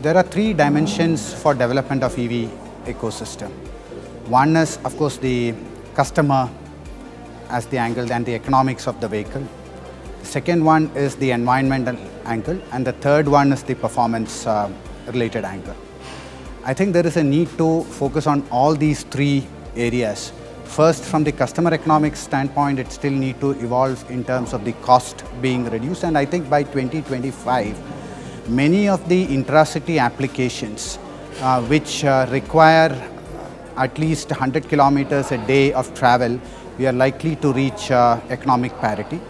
There are three dimensions for development of EV ecosystem. One is, of course, the customer as the angle and the economics of the vehicle. The second one is the environmental angle, and the third one is the performance related angle. I think there is a need to focus on all these three areas. First, from the customer economics standpoint, it still needs to evolve in terms of the cost being reduced, and I think by 2025, many of the intracity applications which require at least 100 kilometers a day of travel, we are likely to reach economic parity.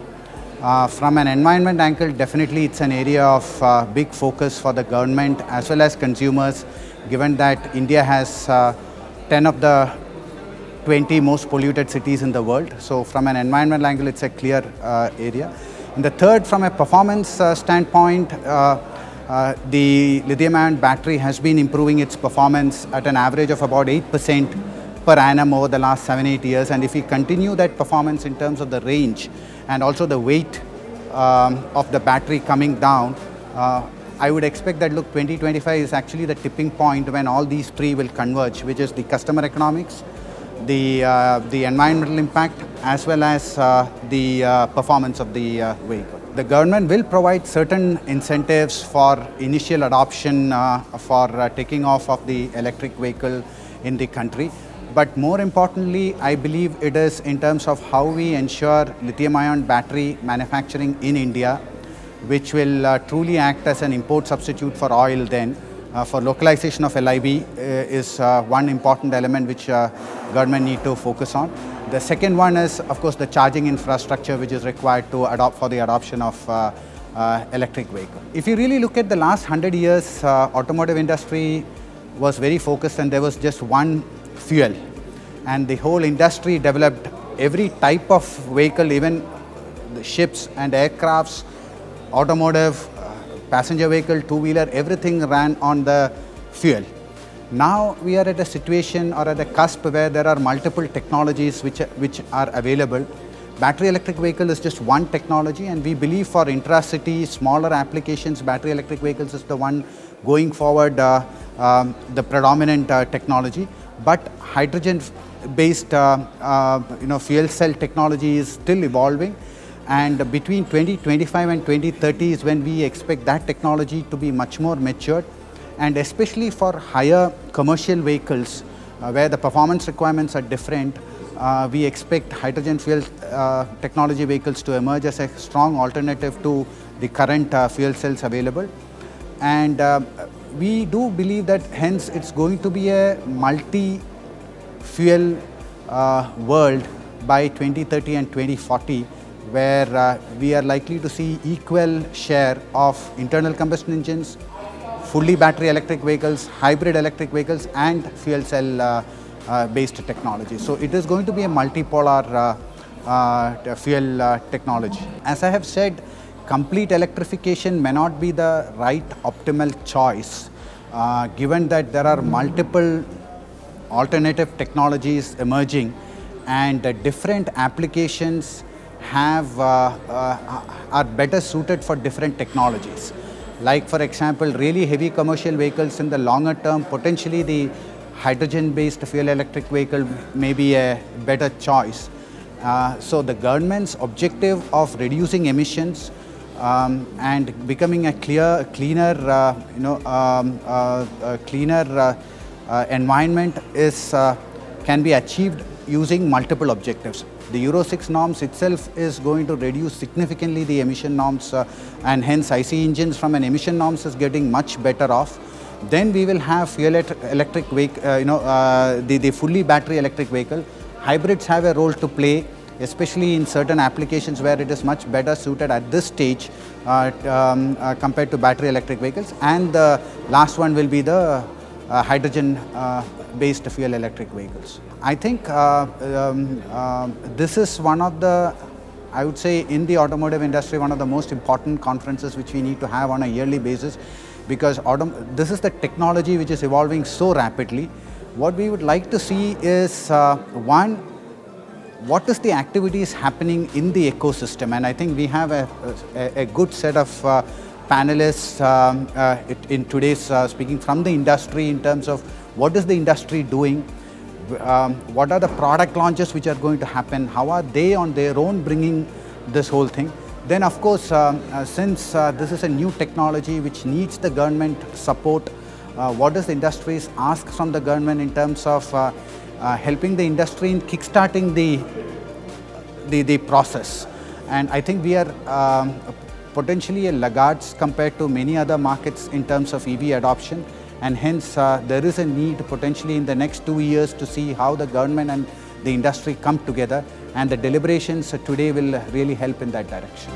From an environment angle, definitely it's an area of big focus for the government as well as consumers, given that India has 10 of the 20 most polluted cities in the world. So from an environmental angle, it's a clear area. And the third, from a performance standpoint, the lithium-ion battery has been improving its performance at an average of about 8% per annum over the last 7-8 years. And if we continue that performance in terms of the range and also the weight of the battery coming down, I would expect that, look, 2025 is actually the tipping point when all these three will converge, which is the customer economics, the environmental impact, as well as the performance of the vehicle. The government will provide certain incentives for initial adoption for taking off of the electric vehicle in the country. But more importantly, I believe it is in terms of how we ensure lithium-ion battery manufacturing in India, which will truly act as an import substitute for oil then. For localization of LIB is one important element which government need to focus on. The second one is, of course, the charging infrastructure which is required to adopt for the adoption of electric vehicle. If you really look at the last 100 years, automotive industry was very focused and there was just one fuel. And the whole industry developed every type of vehicle, even the ships and aircrafts, automotive, passenger vehicle, two-wheeler, everything ran on the fuel. Now we are at a situation or at a cusp where there are multiple technologies which are available. Battery electric vehicle is just one technology, and we believe for intracity, smaller applications, battery electric vehicles is the one going forward, the predominant technology. But hydrogen-based fuel cell technology is still evolving. And between 2025 and 2030 is when we expect that technology to be much more matured. And especially for higher commercial vehicles, where the performance requirements are different, we expect hydrogen fuel technology vehicles to emerge as a strong alternative to the current fuel cells available. And we do believe that hence it's going to be a multi-fuel world by 2030 and 2040. Where we are likely to see equal share of internal combustion engines, fully battery electric vehicles, hybrid electric vehicles, and fuel cell based technology. So it is going to be a multipolar fuel technology. As I have said, complete electrification may not be the right optimal choice, given that there are multiple alternative technologies emerging and different applications are better suited for different technologies. Like, for example, really heavy commercial vehicles in the longer term, potentially the hydrogen-based fuel electric vehicle may be a better choice. So the government's objective of reducing emissions and becoming a cleaner environment can be achieved using multiple objectives. The Euro 6 norms itself is going to reduce significantly the emission norms, and hence IC engines from an emission norms is getting much better off. Then we will have fuel electric vehicle, the fully battery electric vehicle. Hybrids have a role to play, especially in certain applications where it is much better suited at this stage compared to battery electric vehicles. And the last one will be the hydrogen-based fuel electric vehicles. I think this is one of the, I would say, in the automotive industry, one of the most important conferences which we need to have on a yearly basis, because this is the technology which is evolving so rapidly. What we would like to see is, one, what is the activities happening in the ecosystem, and I think we have a good set of panelists in today's speaking from the industry in terms of what is the industry doing, what are the product launches which are going to happen, how are they on their own bringing this whole thing. Then of course, since this is a new technology which needs the government support, what does the industry ask from the government in terms of helping the industry in kickstarting the process. And I think we are potentially a laggards compared to many other markets in terms of EV adoption, and hence there is a need potentially in the next 2 years to see how the government and the industry come together, and the deliberations today will really help in that direction.